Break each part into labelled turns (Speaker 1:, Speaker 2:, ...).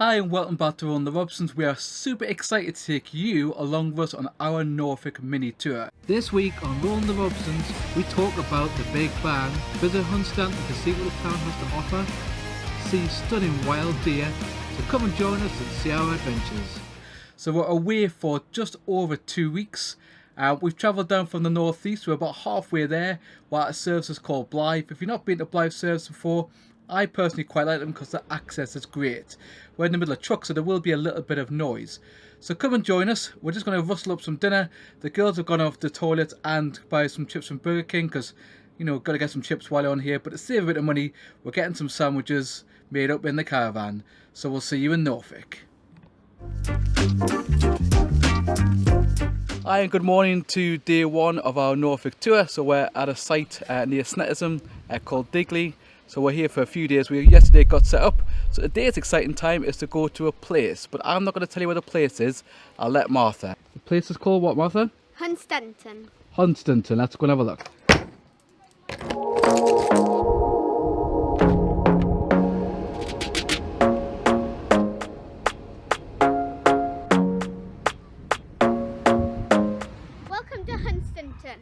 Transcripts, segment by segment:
Speaker 1: Hi and welcome back to On the Robsons. We are super excited to take you along with us on our Norfolk mini tour. This week on On the Robsons, we talk about the Big Bang, visit Hunstanton to see what the town has to offer, see stunning wild deer, so come and join us and see our adventures. So we're away for just over 2 weeks. We've travelled down from the northeast, we're about halfway there, while a service is called Blythe. If you've not been to Blythe service before, I personally quite like them because the access is great. We're in the middle of trucks, so there will be a little bit of noise. So come and join us. We're just going to rustle up some dinner. The girls have gone off the toilet and buy some chips from Burger King because, you know, got to get some chips while you're on here. But to save a bit of money, we're getting some sandwiches made up in the caravan. So we'll see you in Norfolk. Hi and good morning to day one of our Norfolk tour. So we're at a site near Snetterton called Diglea. So we're here for a few days. We yesterday got set up. So today's exciting time is to go to a place, but I'm not going to tell you where the place is. I'll let Martha. The place is called what, Martha?
Speaker 2: Hunstanton.
Speaker 1: Hunstanton. Let's go and have a look.
Speaker 2: Welcome to Hunstanton.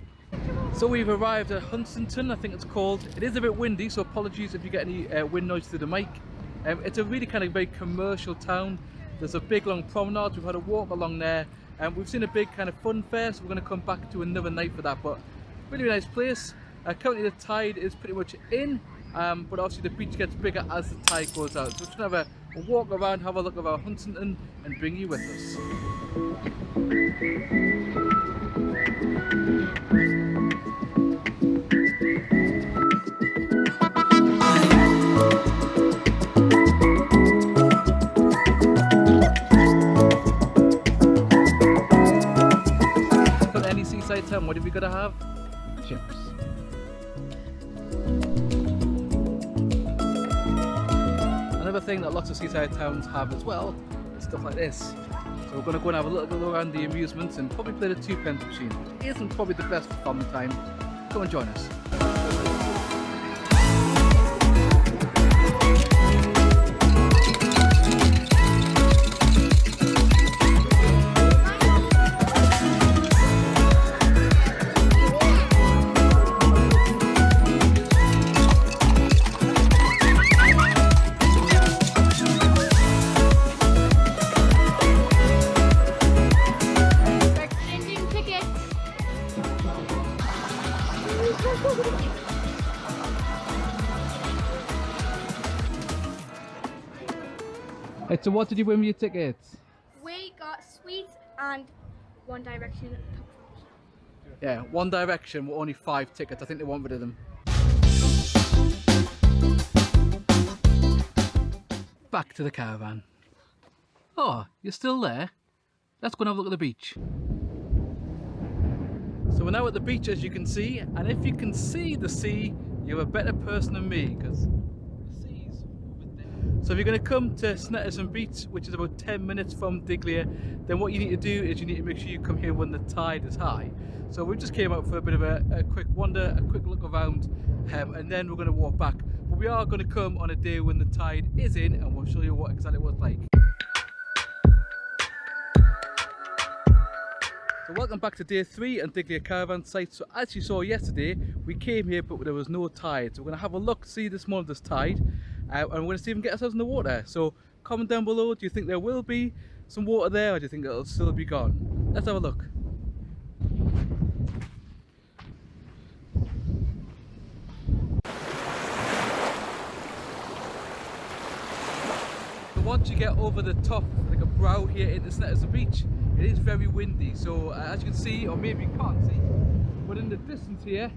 Speaker 1: So we've arrived at Hunstanton, I think it's called. It is a bit windy, so apologies if you get any wind noise through the mic. It's a really kind of very commercial town. There's a big long promenade. We've had a walk along there, and we've seen a big kind of fun fair, so we're going to come back to another night for that. But really nice place. Currently the tide is pretty much in, but obviously the beach gets bigger as the tide goes out. So we're just going to have a walk around, have a look around Hunstanton, and bring you with us. What have we got to have? Chips. Another thing that lots of seaside towns have as well is stuff like this. So we're going to go and have a little bit around the amusements and probably play the 2-pence machine. It isn't probably the best for family time. Come and join us. Right, so what did you win with your tickets?
Speaker 2: We got sweets and One Direction.
Speaker 1: Yeah, One Direction were only 5 tickets. I think they want rid of them. Back to the caravan. Oh, you're still there? Let's go and have a look at the beach. So we're now at the beach, as you can see, and if you can see the sea, you're a better person than me, because the sea's over there. So if you're going to come to Snetterton Beach, which is about 10 minutes from Diglea, then what you need to do is you need to make sure you come here when the tide is high. So we just came out for a bit of a quick wander, a quick look around, and then we're going to walk back. But we are going to come on a day when the tide is in, and we'll show you what exactly what it's like. So welcome back to day 3 and Diglea caravan site. So as you saw yesterday, we came here but there was no tide. So we're going to have a look, see this morning this tide, and we're going to see if we can get ourselves in the water. So comment down below, do you think there will be some water there, or do you think it'll still be gone? Let's have a look. So once you get over the top, like a brow here into Snetterton Beach, it is very windy, so as you can see, or maybe you can't see, but in the distance here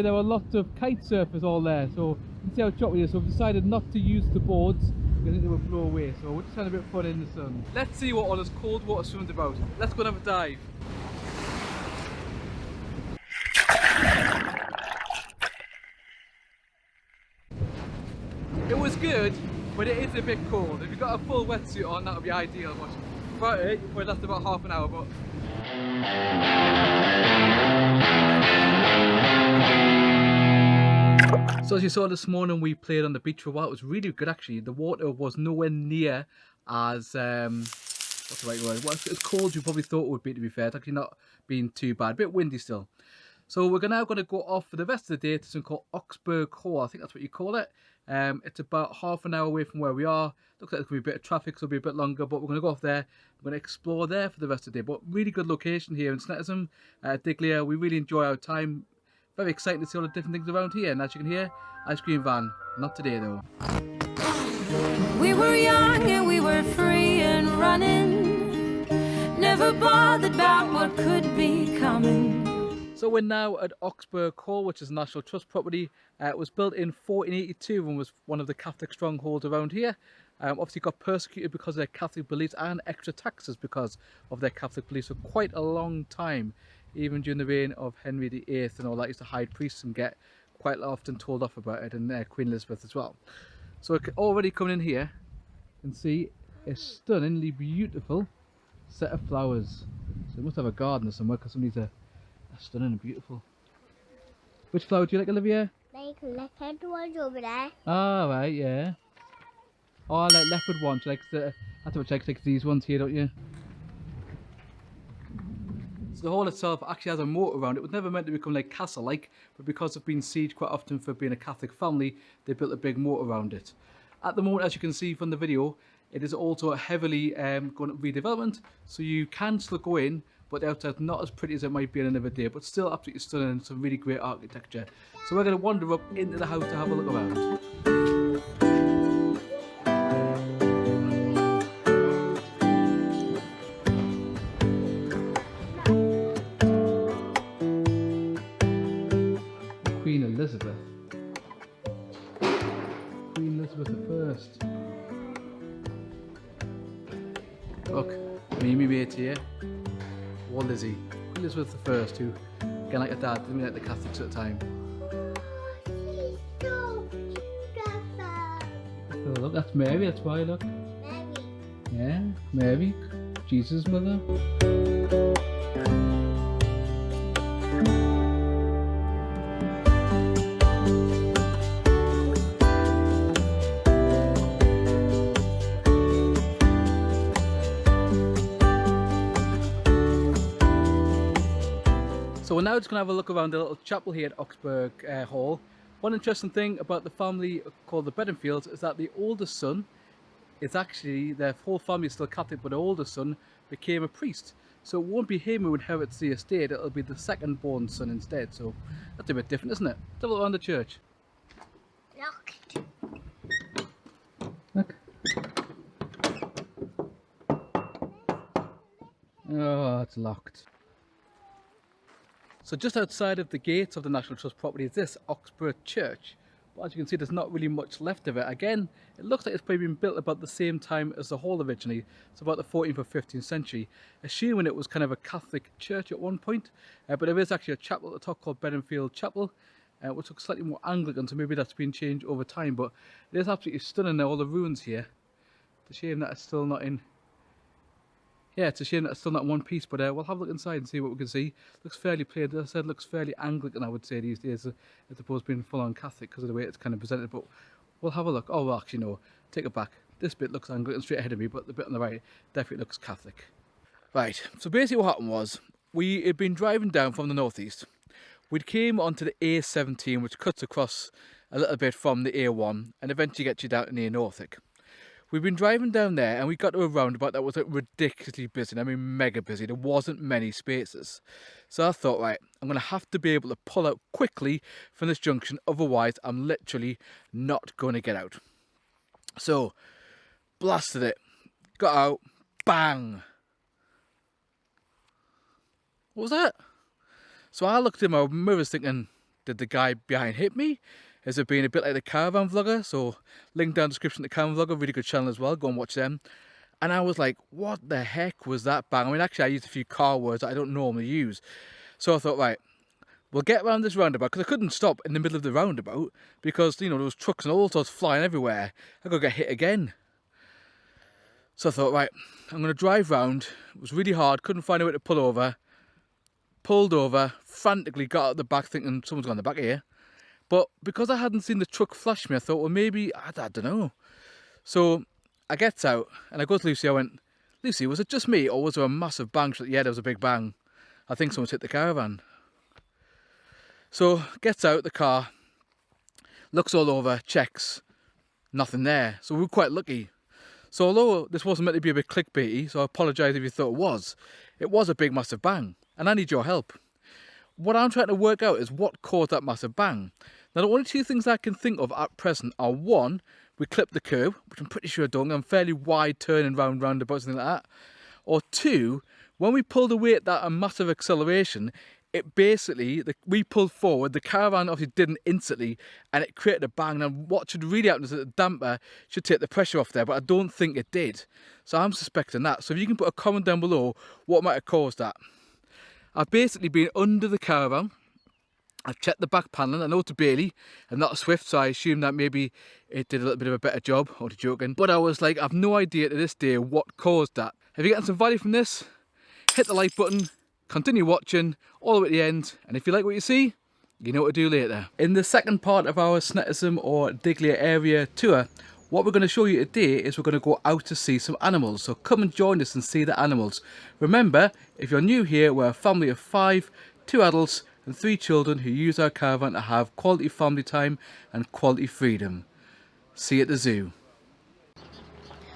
Speaker 1: there are lots of kite surfers all there, so you can see how choppy it is. So we've decided not to use the boards because they will blow away, so we're just having a bit of fun in the sun. Let's see what all this cold water swimming's about. Let's go and have a dive. It was good, but it is a bit cold. If you've got a full wetsuit on, that would be ideal. But it would last about half an hour. But So as you saw this morning, we played on the beach for a while. It was really good actually. The water was nowhere near as what's the right word? Well, as cold as you probably thought it would be, to be fair. It's actually not been too bad. A bit windy still. So we're now going to go off for the rest of the day to something called Oxburgh Hall. I think that's what you call it. It's about half an hour away from where we are. Looks like there's going to be a bit of traffic, so it'll be a bit longer, but we're going to go off there. We're going to explore there for the rest of the day. But really good location here in Snetterton, Diglea. We really enjoy our time. Very exciting to see all the different things around here. And as you can hear, ice cream van. Not today though.
Speaker 3: We were young and we were free and running, never bothered about what could be coming.
Speaker 1: So we're now at Oxburgh Hall, which is a National Trust property. It was built in 1482 and was one of the Catholic strongholds around here. Obviously got persecuted because of their Catholic beliefs and extra taxes because of their Catholic beliefs for quite a long time. Even during the reign of Henry VIII and all that, used to hide priests and get quite often told off about it, and Queen Elizabeth as well. So already coming in here, you can see a stunningly beautiful set of flowers. So it must have a garden somewhere because some of these are stunning and beautiful. Which flower do you like, Olivia?
Speaker 2: Like leopard ones over there.
Speaker 1: Ah, right, yeah. Oh, I like leopard ones. Like that's what she likes, like these ones here, don't you? So the hall itself actually has a moat around it. It was never meant to become like castle-like, but because of being sieged quite often for being a Catholic family, they built a big moat around it. At the moment, as you can see from the video, it is also a heavily going redevelopment, so you can still go in, but the outside's not as pretty as it might be on another day, but still absolutely stunning and some really great architecture. So we're going to wander up into the house to have a look around. Queen Elizabeth. Queen Elizabeth I. Look, me mate here. Or Lizzie. Queen Elizabeth I, who, again like her dad, didn't like the Catholics at the time. Oh, look, that's Mary, that's why, look.
Speaker 2: Mary.
Speaker 1: Yeah, Mary, Jesus' mother. So we're now just going to have a look around the little chapel here at Oxburgh Hall. One interesting thing about the family called the Bedingfields is that the oldest son is actually, their whole family is still Catholic, but the oldest son became a priest. So it won't be him who inherits the estate, it'll be the second born son instead. So that's a bit different, isn't it? Let's have a look around the church.
Speaker 2: Locked.
Speaker 1: Look. Oh, it's locked. So just outside of the gates of the National Trust property is this Oxburgh Church. But as you can see, there's not really much left of it. Again, it looks like it's probably been built about the same time as the hall originally. It's about the 14th or 15th century, assuming it was kind of a Catholic church at one point. But there is actually a chapel at the top called Bedingfield Chapel, which looks slightly more Anglican, so maybe that's been changed over time. But it is absolutely stunning, all the ruins here. It's a shame that it's still not in... Yeah, it's a shame that it's still not in one piece, but we'll have a look inside and see what we can see. Looks fairly plain, as I said, looks fairly Anglican, I would say, these days, as opposed to being full-on Catholic because of the way it's kind of presented. But we'll have a look. Oh, well, actually, no, take it back. This bit looks Anglican straight ahead of me, but the bit on the right definitely looks Catholic. Right, so basically what happened was, we had been driving down from the northeast. We came onto the A17, which cuts across a little bit from the A1, and eventually gets you down to near Norfolk. We've been driving down there and we got to a roundabout that was like ridiculously busy. I mean, mega busy. There wasn't many spaces. So I thought, right, I'm going to have to be able to pull out quickly from this junction. Otherwise, I'm literally not going to get out. So, blasted it. Got out. Bang. What was that? So I looked in my mirrors thinking, did the guy behind hit me? Is it being a bit like the Caravan vlogger? So link down in the description to the Caravan vlogger, really good channel as well, go and watch them. And I was like, what the heck was that bang? I mean, actually I used a few car words that I don't normally use. So I thought, right, we'll get around this roundabout, because I couldn't stop in the middle of the roundabout because, you know, there was trucks and all sorts flying everywhere. I could get hit again. So I thought, right, I'm going to drive round. It was really hard, couldn't find a way to pull over. Pulled over, frantically got out the back thinking someone's gone in the back of here. But because I hadn't seen the truck flash me, I thought, well, maybe, I don't know. So I gets out and I go to Lucy. I went, Lucy, was it just me or was there a massive bang? She went, yeah, there was a big bang. I think someone's hit the caravan. So gets out the car, looks all over, checks, nothing there. So we were quite lucky. So although this wasn't meant to be a bit clickbaity, so I apologise if you thought it was a big massive bang. And I need your help. What I'm trying to work out is what caused that massive bang. Now the only two things I can think of at present are, one, we clipped the curb, which I'm pretty sure done. I'm fairly wide turning round about something like that. Or two, when we pulled away at that massive acceleration, it basically, we pulled forward, the caravan obviously didn't instantly, and it created a bang. Now what should really happen is that the damper should take the pressure off there, but I don't think it did. So I'm suspecting that. So if you can put a comment down below, what might have caused that? I've basically been under the caravan. I've checked the back panelling. I know it's a Bailey and not a Swift, so I assume that maybe it did a little bit of a better job. I'm joking. But I was like, I've no idea to this day what caused that. If you're getting some value from this, hit the like button, continue watching all the way to the end, and if you like what you see, you know what to do later. In the second part of our Snetterton or Diglea area tour, what we're going to show you today is we're going to go out to see some animals. So come and join us and see the animals. Remember, if you're new here, we're a family of 5, 2 adults and 3 children who use our caravan to have quality family time and quality freedom. See you at the zoo.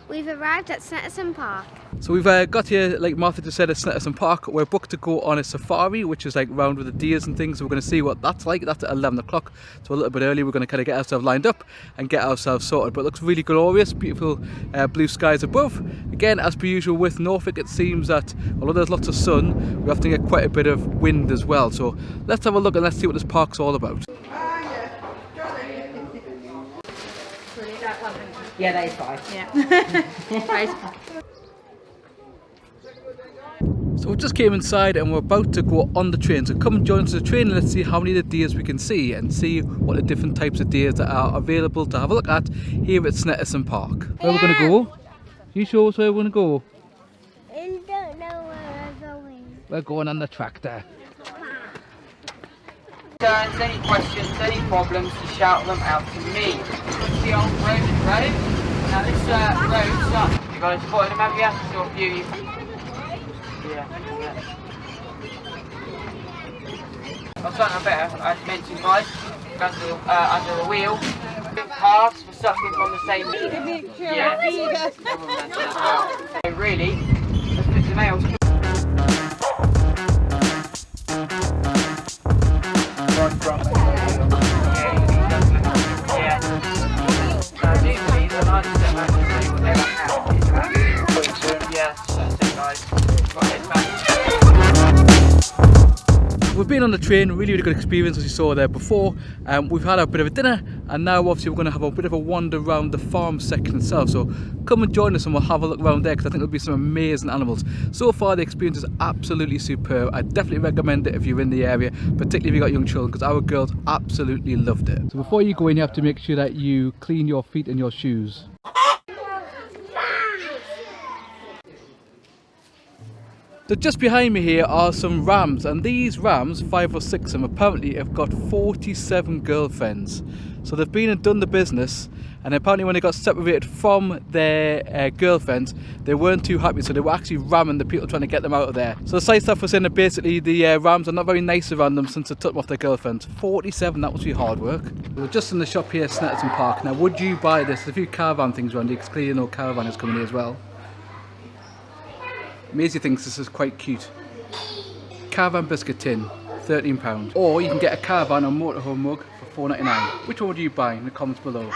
Speaker 2: We've arrived at Snetterton Park.
Speaker 1: So we've got here, like Martha just said, at Snetterton Park. We're booked to go on a safari, which is like round with the deers and things. So we're going to see what that's like. That's at 11 o'clock, so a little bit early. We're going to kind of get ourselves lined up and get ourselves sorted. But it looks really glorious, beautiful blue skies above. Again, as per usual with Norfolk, it seems that although there's lots of sun, we often get quite a bit of wind as well. So let's have a look and let's see what this park's all about.
Speaker 4: Yeah, that is fine.
Speaker 2: Yeah. Right.
Speaker 1: So we just came inside and we're about to go on the train. So come and join us on the train and let's see how many of the deers we can see and see what the different types of deers that are available to have a look at here at Snetterton Park. Where we're going to go? You show us where we're going to go?
Speaker 2: I don't know where we're going.
Speaker 1: We're going on the tractor.
Speaker 4: Concerns, any questions, any problems, you shout them out to me. What's the old road, right? Now this road's up. You got to spot them, have you? It's your beauty. Yeah. I've something better, as mentioned guys, under the wheel. Halves for sucking from the same. Yeah. So really, let's put the males.
Speaker 1: We've been on the train, really good experience as you saw there before. We've had a bit of a dinner and now obviously we're going to have a bit of a wander around the farm section itself. So come and join us and we'll have a look around there because I think there'll be some amazing animals. So far the experience is absolutely superb. I definitely recommend it if you're in the area, particularly if you've got young children, because our girls absolutely loved it. So before you go in you have to make sure that you clean your feet and your shoes. So just behind me here are some rams, and these rams, 5 or 6 of them, apparently have got 47 girlfriends. So they've been and done the business, and apparently when they got separated from their girlfriends, they weren't too happy, so they were actually ramming the people trying to get them out of there. So the site staff was saying that basically the rams are not very nice around them since they took them off their girlfriends. 47, that must be hard work. We're just in the shop here at Snetterton Park. Now would you buy this? There's a few caravan things around here, because clearly no caravan is coming here as well. Maisie thinks this is quite cute. Caravan biscuit tin, £13. Or you can get a caravan or motorhome mug for £4.99. Which one would you buy in the comments below?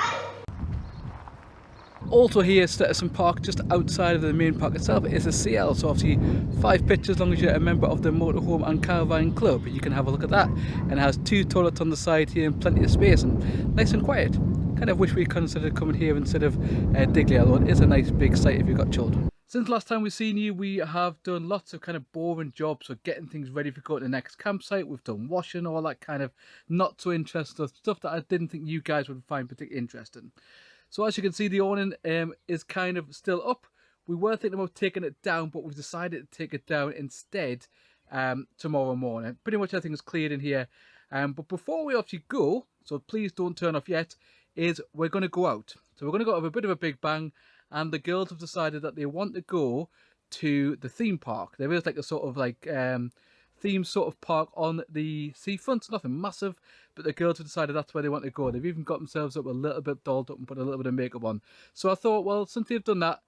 Speaker 1: Also here at Snetterton Park, just outside of the main park itself, is a CL. So obviously 5 pictures, as long as you're a member of the Motorhome and Caravan Club. You can have a look at that. And it has 2 toilets on the side here and plenty of space and nice and quiet. Kind of wish we considered coming here instead of Diglea, although it is a nice big site if you've got children. Since last time we've seen you, we have done lots of kind of boring jobs, so getting things ready for going to the next campsite. We've done washing, all that kind of not so interesting stuff that I didn't think you guys would find particularly interesting. So as you can see, the awning is kind of still up. We were thinking about taking it down, but we've decided to take it down instead tomorrow morning. Pretty much everything is cleared in here. But before we actually go, so please don't turn off yet, is we're going to go out. So we're going to go have a bit of a big bang, and the girls have decided that they want to go to the theme park. There is like a sort of like theme sort of park on the seafront. It's nothing massive, but the girls have decided that's where they want to go. They've even got themselves up a little bit dolled up and put a little bit of makeup on. So I thought, well, since they've done that,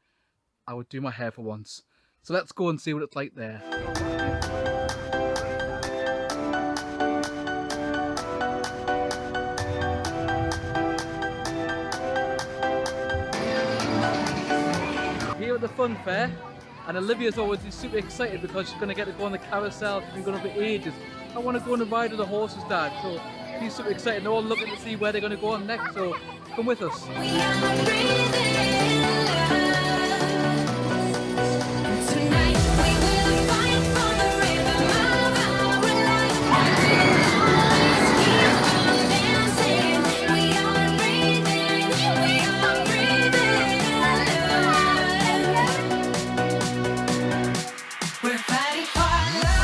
Speaker 1: I would do my hair for once. So let's go and see what it's like there. Here at the fun fair, and Olivia's always super excited because she's going to get to go on the carousel. She's been going on for ages. I want to go on a ride with the horses, Dad. So she's super excited. They're all looking to see where they're going to go on next. So come with us.
Speaker 3: We're fighting for love.